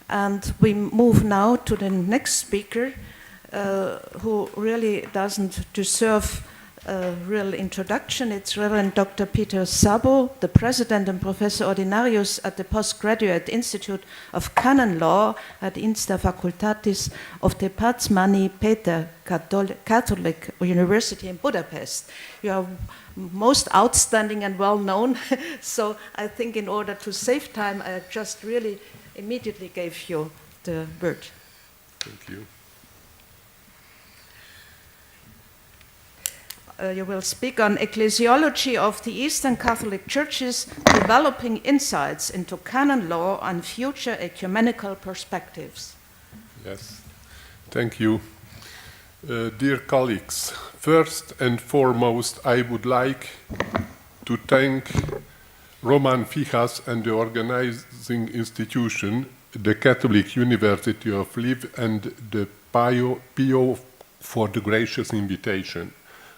And we move now to the next speaker, who really doesn't deserve a real introduction. It's Reverend Dr. Péter Szabó, the President and Professor Ordinarius at the Postgraduate Institute of Canon Law at Insta Facultatis of the Pazmani Péter Catholic University in Budapest. You are most outstanding and well known, so I think in order to save time, I just really immediately gave you the word. Thank you. You will speak on Ecclesiology of the Eastern Catholic Churches, developing insights into canon law and future ecumenical perspectives. Yes, thank you. Dear colleagues, first and foremost, I would like to thank Roman Fihas and the organizing institution, the Catholic University of Lviv, and the PIO for the gracious invitation.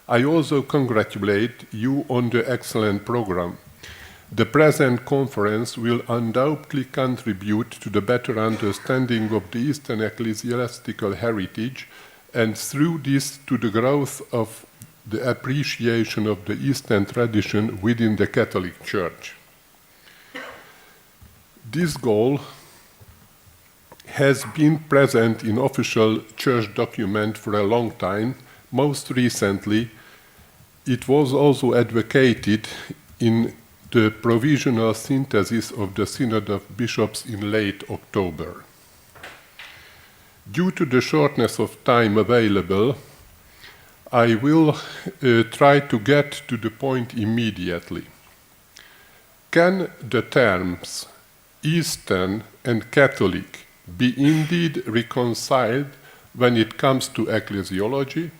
I also congratulate you on the excellent program. The present conference will undoubtedly contribute to the better understanding of the Eastern ecclesiastical heritage, and through this to the growth of the appreciation of the Eastern tradition within the Catholic Church. This goal has been present in official church documents for a long time. Most recently, it was also advocated in the provisional synthesis of the Synod of Bishops in late October. Due to the shortness of time available, I will try to get to the point immediately. Can the terms Eastern and Catholic be indeed reconciled when it comes to ecclesiology?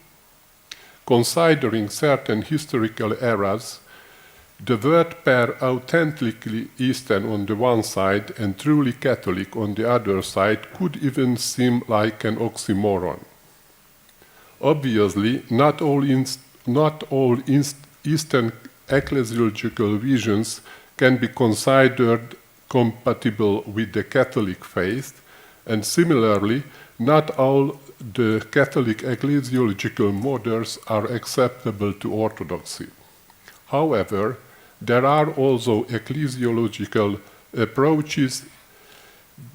Considering certain historical eras, the word pair authentically Eastern on the one side and truly Catholic on the other side could even seem like an oxymoron. Obviously, not all Eastern ecclesiological visions can be considered compatible with the Catholic faith, and similarly, not all the Catholic ecclesiological models are acceptable to Orthodoxy. However, there are also ecclesiological approaches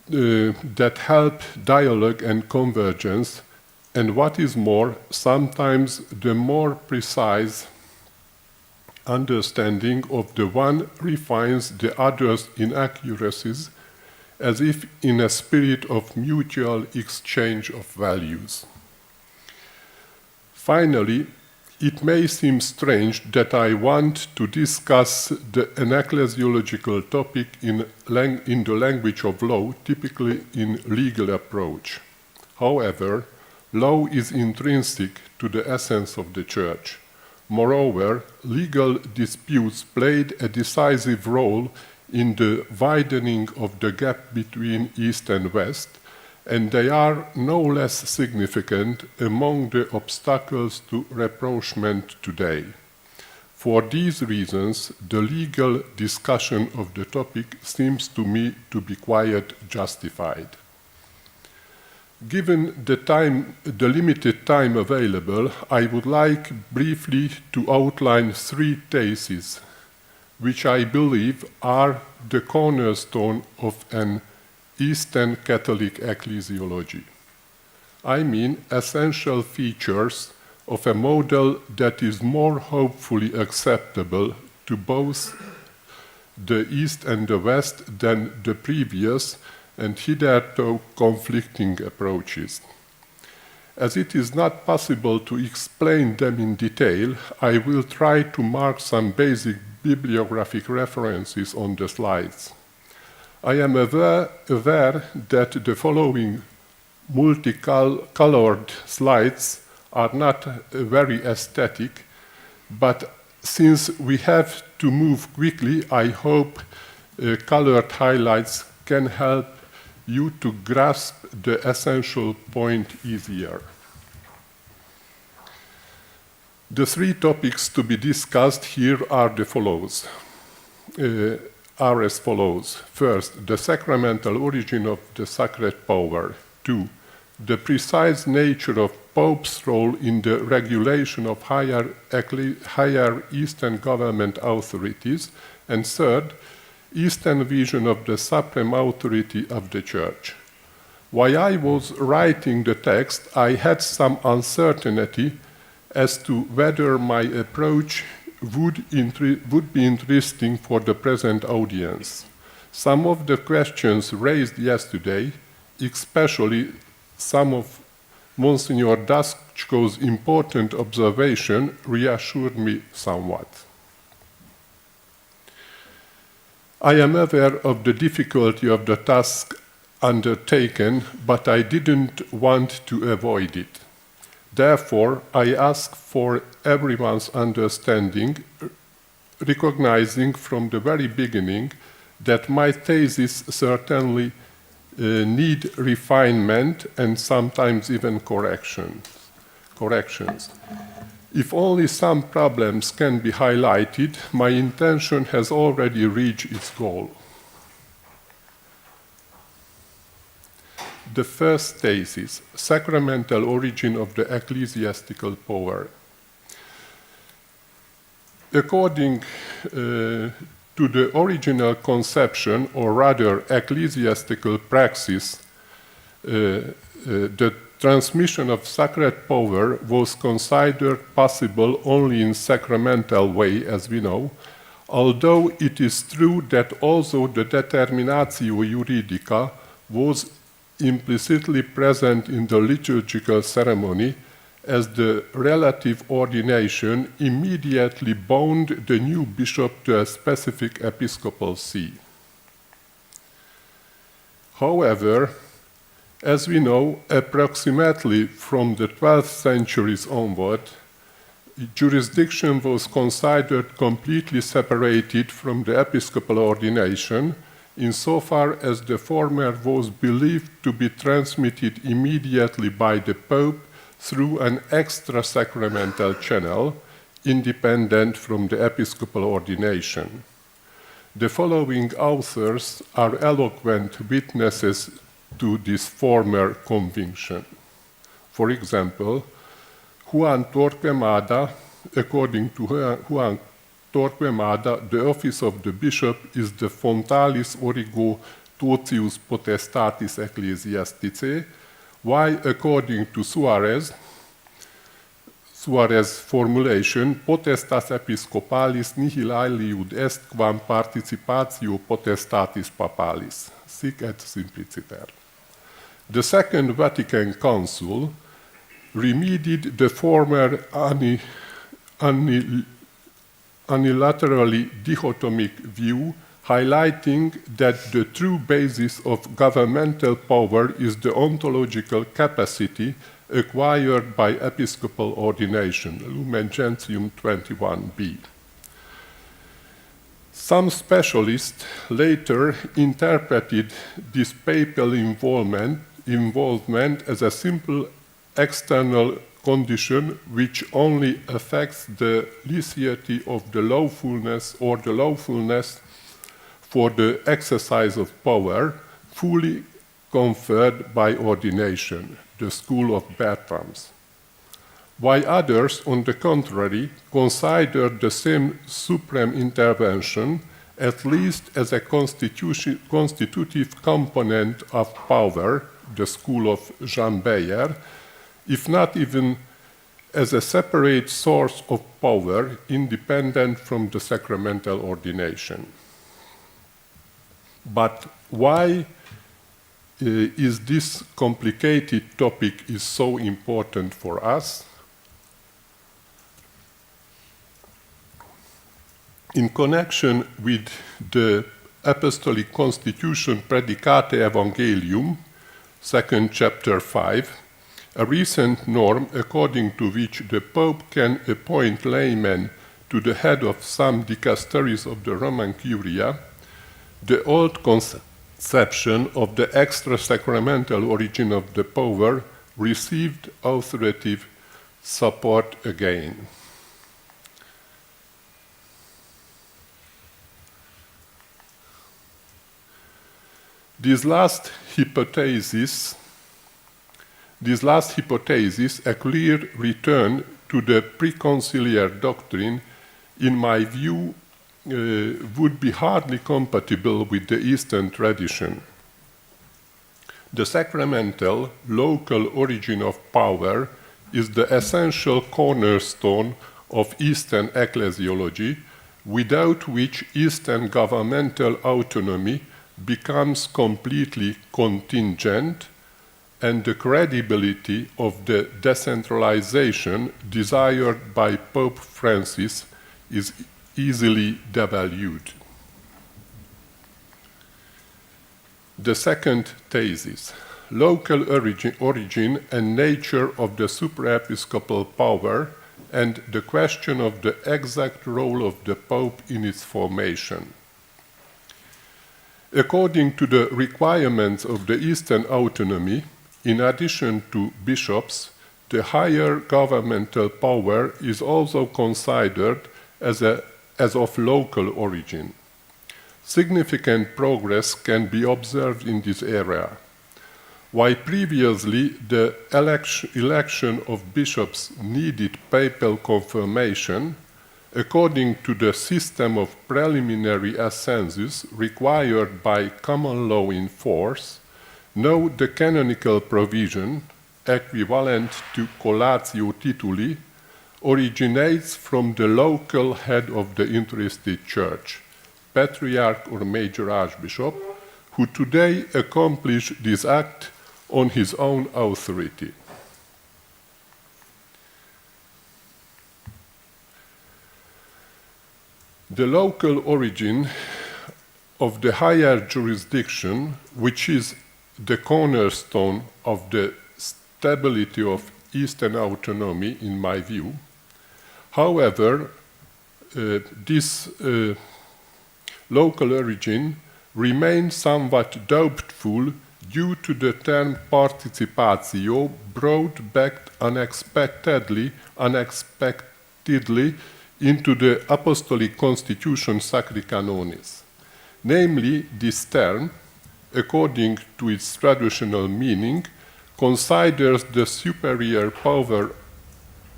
that help dialogue and convergence, and what is more, sometimes the more precise understanding of the one refines the other's inaccuracies, as if in a spirit of mutual exchange of values. Finally, it may seem strange that I want to discuss an ecclesiological topic in the language of law, typically in legal approach. However, law is intrinsic to the essence of the Church. Moreover, legal disputes played a decisive role in the widening of the gap between East and West, and they are no less significant among the obstacles to rapprochement today. For these reasons, the legal discussion of the topic seems to me to be quite justified. Given the limited time available, I would like briefly to outline three theses which I believe are the cornerstone of an Eastern Catholic ecclesiology. I mean essential features of a model that is more hopefully acceptable to both the East and the West than the previous and hitherto conflicting approaches. As it is not possible to explain them in detail, I will try to mark some basic bibliographic references on the slides. I am aware that the following multicolored slides are not very aesthetic, but since we have to move quickly, I hope colored highlights can help you to grasp the essential point easier. The three topics to be discussed here are the follows. are as follows. First, the sacramental origin of the sacred power. 2, the precise nature of Pope's role in the regulation of higher Eastern government authorities. And third, Eastern vision of the supreme authority of the Church. While I was writing the text, I had some uncertainty as to whether my approach would be interesting for the present audience. Some of the questions raised yesterday, especially some of Monsignor Daskko's important observation, reassured me somewhat. I am aware of the difficulty of the task undertaken, but I didn't want to avoid it. Therefore, I ask for everyone's understanding, recognizing from the very beginning that my thesis certainly need refinement and sometimes even corrections. If only some problems can be highlighted, my intention has already reached its goal. The first thesis, sacramental origin of the ecclesiastical power. According to the original conception, or rather ecclesiastical praxis, the transmission of sacred power was considered possible only in sacramental way, as we know, although it is true that also the determinatio juridica was implicitly present in the liturgical ceremony, as the relative ordination immediately bound the new bishop to a specific episcopal see. However, as we know, approximately from the 12th centuries onward, jurisdiction was considered completely separated from the episcopal ordination, insofar as the former was believed to be transmitted immediately by the Pope through an extra-sacramental channel, independent from the episcopal ordination. The following authors are eloquent witnesses to this former conviction. For example, Juan Torquemada, according to Juan Torquemada, the office of the bishop is the fontalis origo totius potestatis ecclesiasticae, while according to Suarez's formulation, potestas episcopalis nihil aliud est quam participatio potestatis papalis, sic et simpliciter. The Second Vatican Council remedied the former unilaterally dichotomic view, highlighting that the true basis of governmental power is the ontological capacity acquired by episcopal ordination, Lumen Gentium 21b. Some specialists later interpreted this papal involvement as a simple external condition which only affects the licity of the lawfulness or the lawfulness for the exercise of power fully conferred by ordination, the school of Bertrams. While others, on the contrary, considered the same supreme intervention at least as a constitutive component of power, the school of Jean Beyer, if not even as a separate source of power independent from the sacramental ordination. But why is this complicated topic is so important for us? In connection with the Apostolic Constitution Predicate Evangelium, 2nd chapter 5, a recent norm according to which the Pope can appoint laymen to the head of some dicasteries of the Roman Curia, the old conception of the extra-sacramental origin of the power received authoritative support again. This last hypothesis, a clear return to the preconciliar doctrine, in my view, would be hardly compatible with the Eastern tradition. The sacramental, local origin of power is the essential cornerstone of Eastern ecclesiology, without which Eastern governmental autonomy becomes completely contingent, and the credibility of the decentralization desired by Pope Francis is easily devalued. The second thesis, local origin and nature of the supraepiscopal power, and the question of the exact role of the Pope in its formation. According to the requirements of the Eastern autonomy, in addition to bishops, the higher governmental power is also considered as of local origin. Significant progress can be observed in this area. While previously the election of bishops needed papal confirmation, according to the system of preliminary ascensus required by common law in force, now the canonical provision, equivalent to collatio tituli, originates from the local head of the interested church, patriarch or major archbishop, who today accomplish this act on his own authority. The local origin of the higher jurisdiction, which is the cornerstone of the stability of Eastern autonomy, in my view. However, this local origin remains somewhat doubtful due to the term participatio brought back unexpectedly into the Apostolic Constitution Sacri Canonis. Namely, this term, according to its traditional meaning, considers the superior power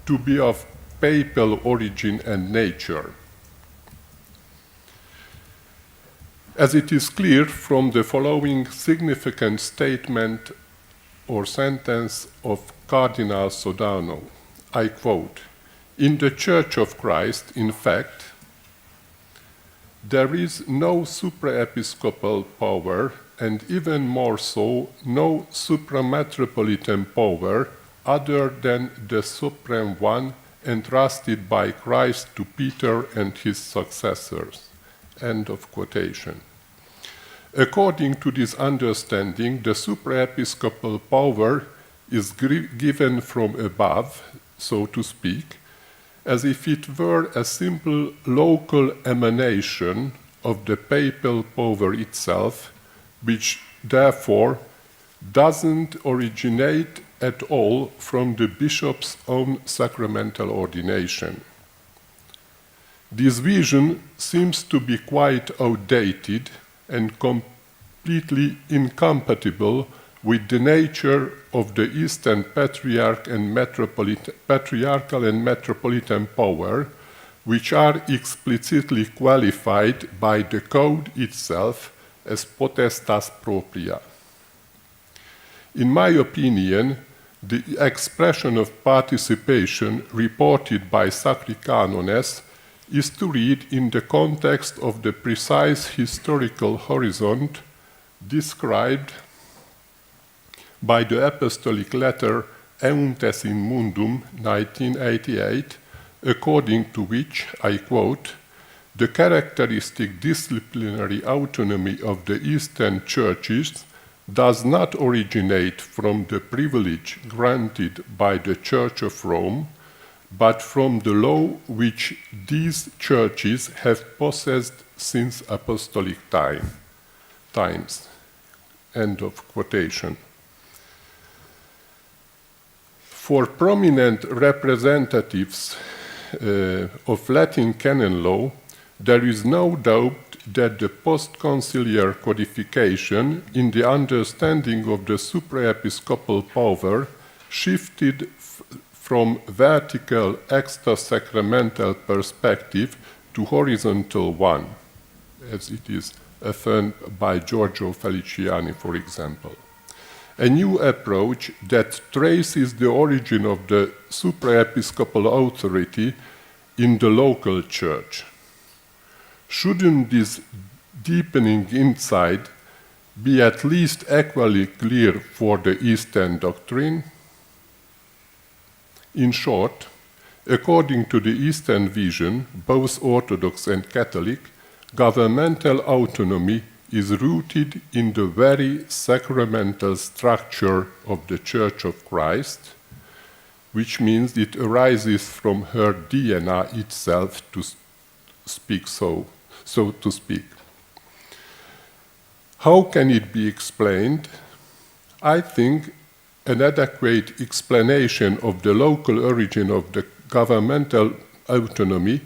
to be of papal origin and nature. As it is clear from the following significant statement or sentence of Cardinal Sodano, I quote, "In the Church of Christ, in fact, there is no supraepiscopal power, and even more so, no suprametropolitan power other than the supreme one entrusted by Christ to Peter and his successors." End of quotation. According to this understanding, the supraepiscopal power is given from above, so to speak, as if it were a simple local emanation of the papal power itself, which therefore doesn't originate at all from the bishop's own sacramental ordination. This vision seems to be quite outdated and completely incompatible with the nature of the Eastern patriarchal and metropolitan power, which are explicitly qualified by the Code itself as potestas propria. In my opinion, the expression of participation reported by Sacri Canones is to read in the context of the precise historical horizon described by the apostolic letter Euntes in Mundum, 1988, according to which, I quote, "The characteristic disciplinary autonomy of the Eastern churches does not originate from the privilege granted by the Church of Rome, but from the law which these churches have possessed since apostolic times." End of quotation. For prominent representatives of Latin canon law, there is no doubt that the post-conciliar codification in the understanding of the supraepiscopal power shifted from vertical extra-sacramental perspective to horizontal one, as it is affirmed by Giorgio Feliciani, for example. A new approach that traces the origin of the supraepiscopal authority in the local church. Shouldn't this deepening insight be at least equally clear for the Eastern doctrine? In short, according to the Eastern vision, both Orthodox and Catholic, governmental autonomy is rooted in the very sacramental structure of the Church of Christ, which means it arises from her DNA itself, to speak so to speak. How can it be explained? I think an adequate explanation of the local origin of the governmental autonomy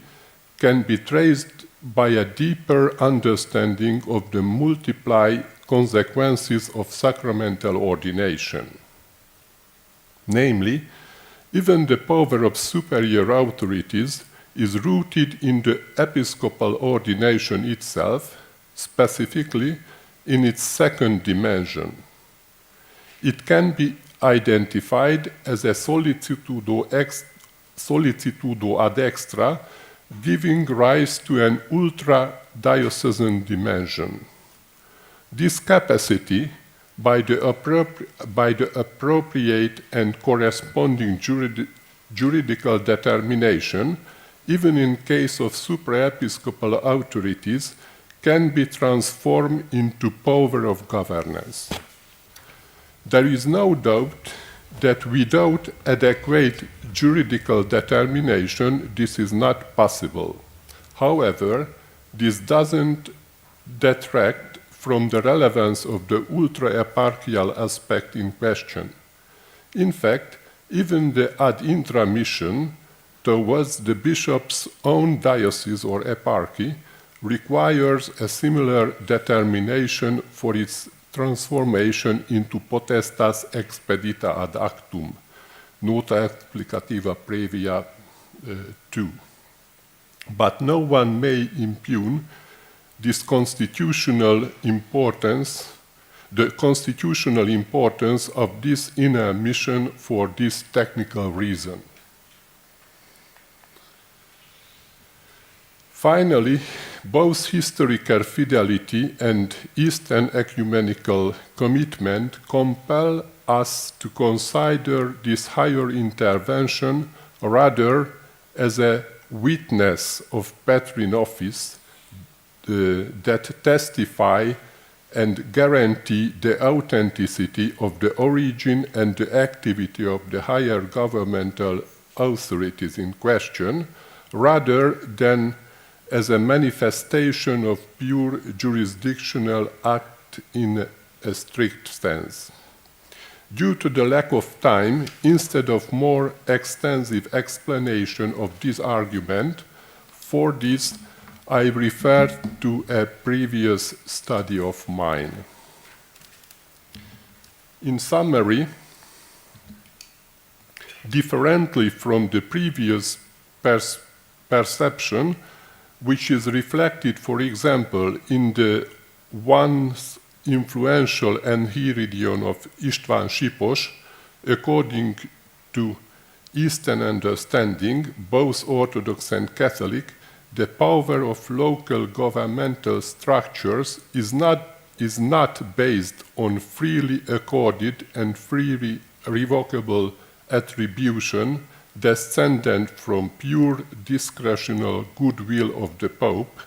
can be traced by a deeper understanding of the multiple consequences of sacramental ordination. Namely, even the power of superior authorities is rooted in the episcopal ordination itself, specifically in its second dimension. It can be identified as a solicitudo ad extra, giving rise to an ultra-diocesan dimension. This capacity, by the appropriate and corresponding juridical determination, even in case of supraepiscopal authorities, can be transformed into power of governance. There is no doubt that without adequate juridical determination, this is not possible. However, this doesn't detract from the relevance of the ultra-eparchial aspect in question. In fact, even the ad intra mission towards the bishop's own diocese or eparchy requires a similar determination for its transformation into potestas expedita ad actum, nota explicativa previa 2. But no one may impugn this constitutional importance, the constitutional importance of this inner mission for this technical reason. Finally, both historical fidelity and Eastern ecumenical commitment compel us to consider this higher intervention rather as a witness of Petrine office that testify and guarantee the authenticity of the origin and the activity of the higher governmental authorities in question, rather than as a manifestation of pure jurisdictional act in a strict sense. Due to the lack of time, instead of more extensive explanation of this argument, for this I refer to a previous study of mine. In summary, differently from the previous perception, which is reflected, for example, in the once influential Enchiridion of István Sipos, according to Eastern understanding, both Orthodox and Catholic, the power of local governmental structures is not based on freely accorded and freely revocable attribution descendant from pure discretional goodwill of the Pope,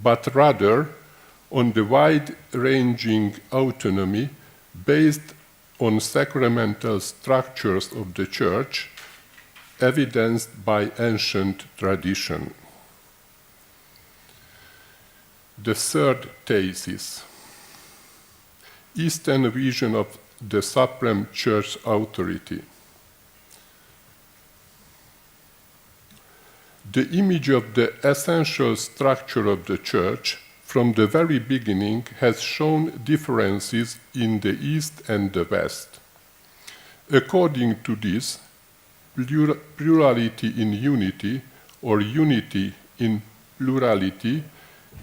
but rather on the wide-ranging autonomy based on sacramental structures of the Church, evidenced by ancient tradition. The third thesis: Eastern vision of the Supreme Church authority. The image of the essential structure of the Church from the very beginning has shown differences in the East and the West. According to this, plurality in unity or unity in plurality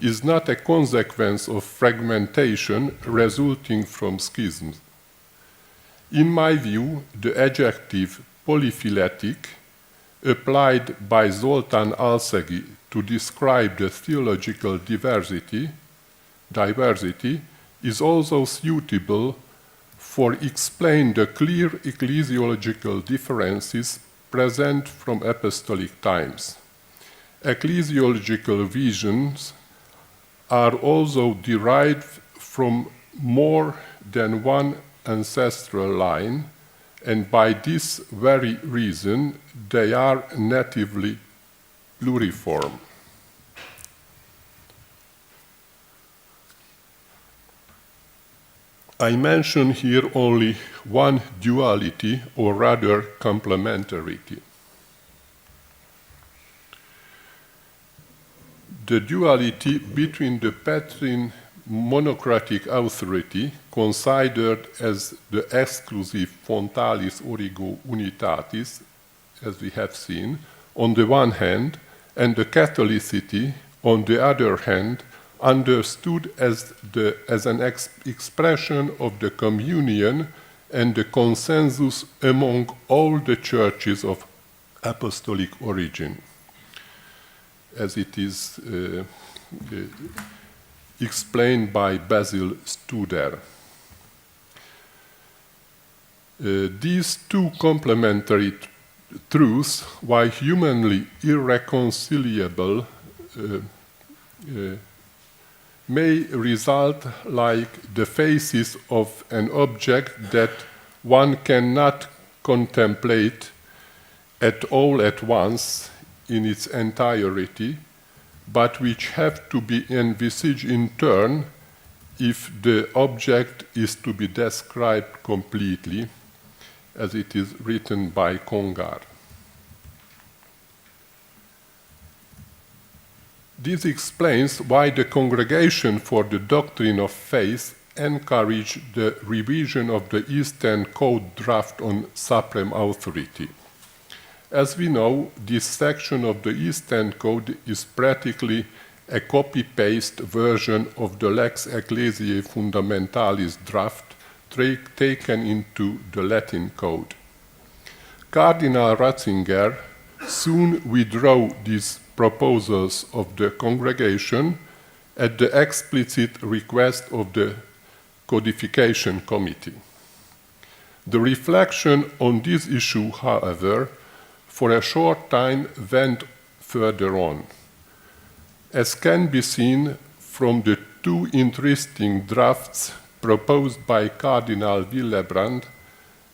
is not a consequence of fragmentation resulting from schisms. In my view, the adjective polyphyletic, applied by Zoltán Alszegi to describe the theological diversity, is also suitable for explain the clear ecclesiological differences present from apostolic times. Ecclesiological visions are also derived from more than one ancestral line, and by this very reason they are natively pluriform. I mention here only one duality, or rather complementarity. The duality between the Petrine monocratic authority, considered as the exclusive fontalis origo unitatis, as we have seen, on the one hand, and the Catholicity, on the other hand, understood as an expression of the communion and the consensus among all the churches of apostolic origin, as it is explained by Basil Studer. These two complementary truths, while humanly irreconcilable, may result like the faces of an object that one cannot contemplate at all at once in its entirety, but which have to be envisaged in turn if the object is to be described completely, as it is written by Congar. This explains why the Congregation for the Doctrine of Faith encouraged the revision of the Eastern Code draft on supreme authority. As we know, this section of the Eastern Code is practically a copy-paste version of the Lex Ecclesiae Fundamentalis draft taken into the Latin Code. Cardinal Ratzinger soon withdrew these proposals of the Congregation at the explicit request of the Codification Committee. The reflection on this issue, however, for a short time went further on, as can be seen from the two interesting drafts proposed by Cardinal Willebrand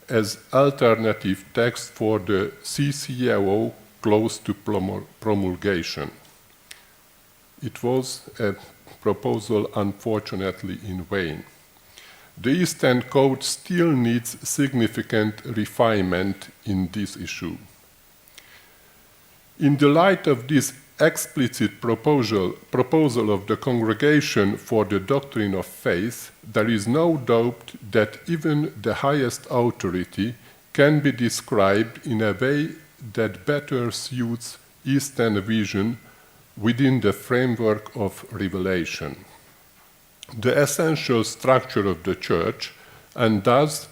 as alternative text for the CCAO close to promulgation. It was a proposal, unfortunately, in vain. The Eastern Code still needs significant refinement in this issue. In the light of this explicit proposal of the Congregation for the Doctrine of Faith, there is no doubt that even the highest authority can be described in a way that better suits Eastern vision within the framework of revelation. The essential structure of the Church, and thus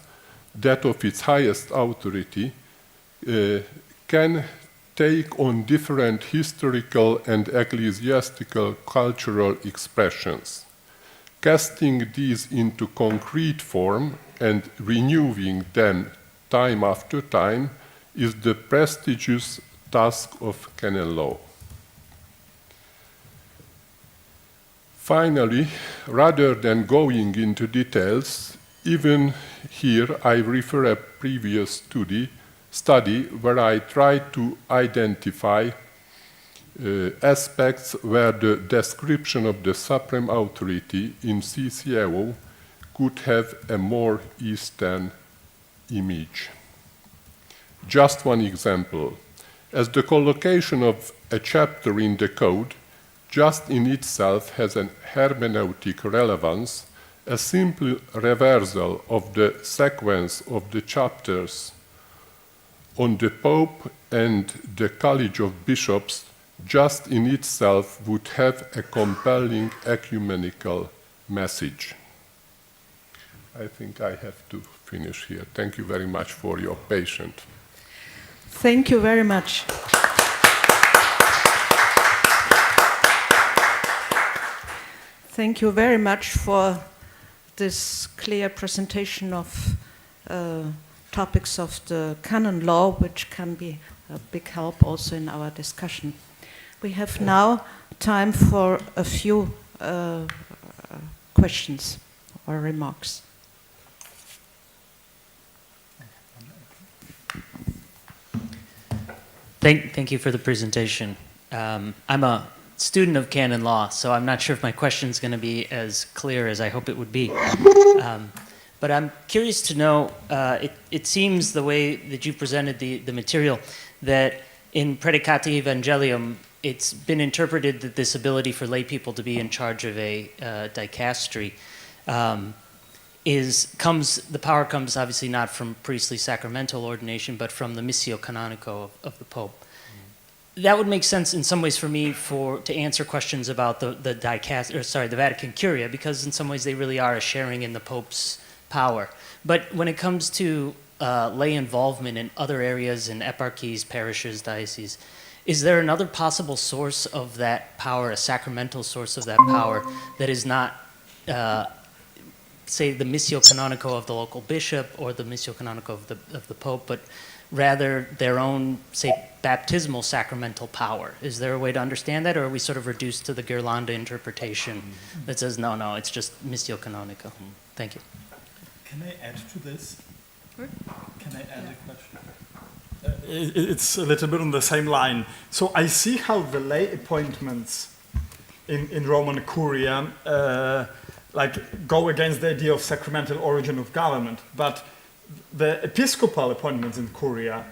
that of its highest authority, can take on different historical and ecclesiastical cultural expressions. Casting these into concrete form and renewing them time after time is the prestigious task of canon law. Finally, rather than going into details, even here I refer a previous study where I tried to identify aspects where the description of the supreme authority in CCAO could have a more Eastern image. Just one example. As the collocation of a chapter in the code just in itself has an hermeneutic relevance, a simple reversal of the sequence of the chapters on the Pope and the College of Bishops just in itself would have a compelling ecumenical message. I think I have to finish here. Thank you very much for your patience. Thank you very much. Thank you very much for this clear presentation of topics of the canon law, which can be a big help also in our discussion. We have now time for a few questions or remarks. Thank you for the presentation. I'm a student of canon law, so I'm not sure if my question is going to be as clear as I hope it would be. But I'm curious to know, it seems the way that you presented the material, that in Predicati Evangelium, it's been interpreted that this ability for lay people to be in charge of a dicastery the power comes obviously not from priestly sacramental ordination, but from the missio canonico of the Pope. That would make sense in some ways for me to answer questions about the Vatican Curia, because in some ways they really are a sharing in the Pope's power. But when it comes to lay involvement in other areas, in eparchies, parishes, dioceses, is there another possible source of that power, a sacramental source of that power, that is not, say, the missio canonico of the local bishop or the missio canonico of the Pope, but rather their own, say, baptismal sacramental power? Is there a way to understand that, or are we sort of reduced to the Ghirlanda interpretation that says, no, it's just missio canonico? Thank you. Can I add to this? Sure. Can I add a question? It's a little bit on the same line. So I see how the lay appointments in Roman Curia go against the idea of sacramental origin of government, but the episcopal appointments in Curia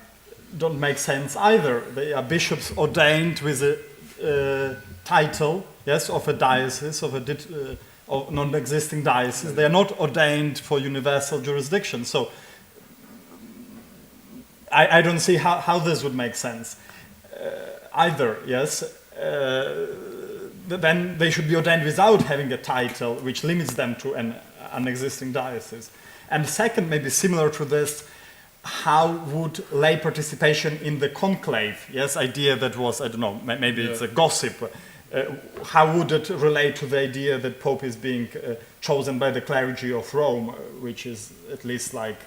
don't make sense either. They are bishops ordained with a title, yes, of a diocese, of a non-existing diocese. They are not ordained for universal jurisdiction. So I don't see how this would make sense either, yes. Then they should be ordained without having a title which limits them to an existing diocese. And second, maybe similar to this, how would lay participation in the conclave, yes, idea that was, I don't know, maybe it's a gossip, how would it relate to the idea that Pope is being chosen by the clergy of Rome, which is at least like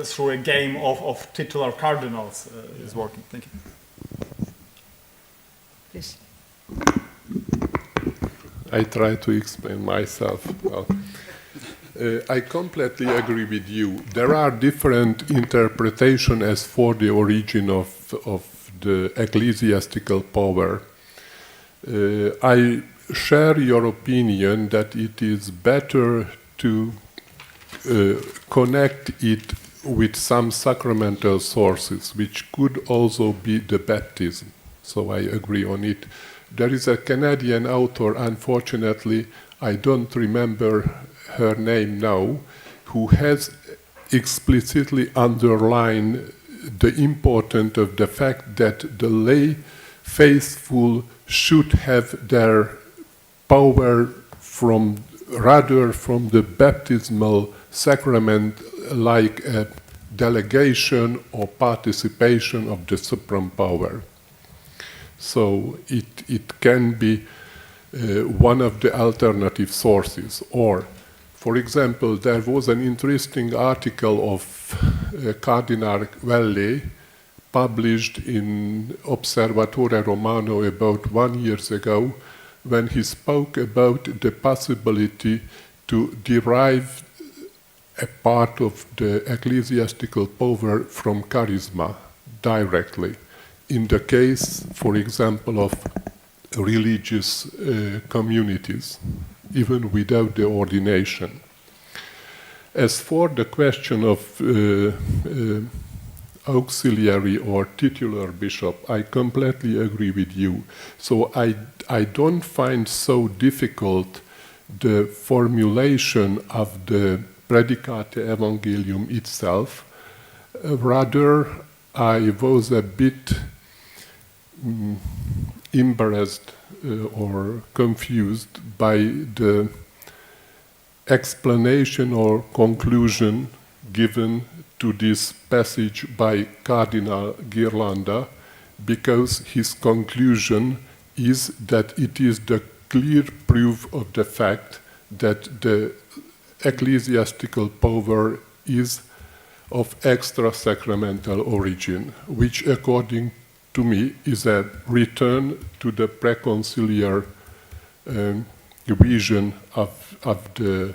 through a game of titular cardinals is working? Thank you. Please. I try to explain myself. Well, I completely agree with you. There are different interpretations as for the origin of the ecclesiastical power. I share your opinion that it is better to connect it with some sacramental sources, which could also be the baptism. So I agree on it. There is a Canadian author, unfortunately, I don't remember her name now, who has explicitly underlined the importance of the fact that the lay faithful should have their power rather from the baptismal sacrament, like a delegation or participation of the supreme power. So it can be one of the alternative sources. Or, for example, there was an interesting article of Cardinal Velli published in Osservatore Romano about 1 year ago, when he spoke about the possibility to derive a part of the ecclesiastical power from charisma directly. In the case, for example, of religious communities, even without the ordination. As for the question of auxiliary or titular bishop, I completely agree with you. So I don't find so difficult the formulation of the Predicate Evangelium itself. Rather, I was a bit embarrassed or confused by the explanation or conclusion given to this passage by Cardinal Ghirlanda, because his conclusion is that it is the clear proof of the fact that the ecclesiastical power is of extra-sacramental origin, which according to me is a return to the preconciliar vision of the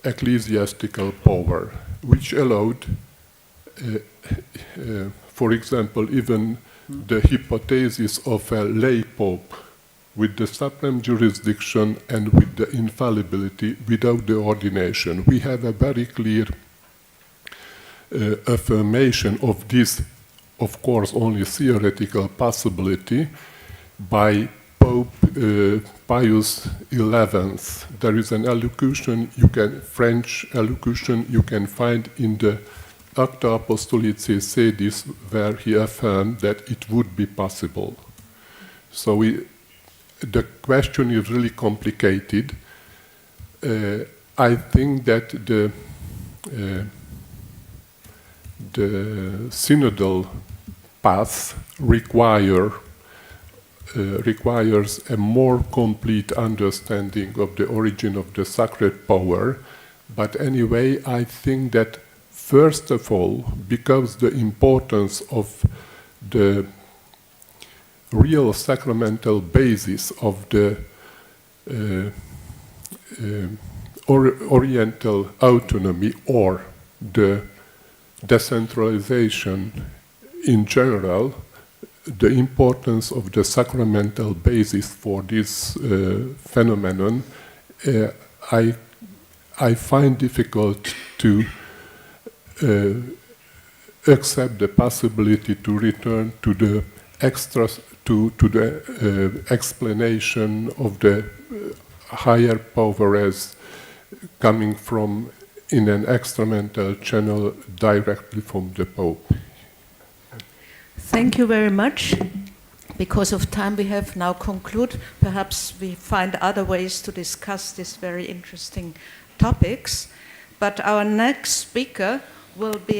ecclesiastical power, which allowed, for example, even the hypothesis of a lay pope with the supreme jurisdiction and with the infallibility without the ordination. We have a very clear affirmation of this, of course, only theoretical possibility by Pope Pius XI. There is an allocution, French allocution you can find in the Acta Apostolicae Sedis, where he affirmed that it would be possible. So the question is really complicated. I think that the synodal path requires a more complete understanding of the origin of the sacred power. But anyway, I think that first of all, because the importance of the real sacramental basis of the Oriental autonomy or the decentralization in general, the importance of the sacramental basis for this phenomenon, I find difficult to accept the possibility to return to the explanation of the higher power as coming from in an extramental channel directly from the Pope. Thank you very much. Because of time, we have now concluded. Perhaps we find other ways to discuss these very interesting topics. But our next speaker will be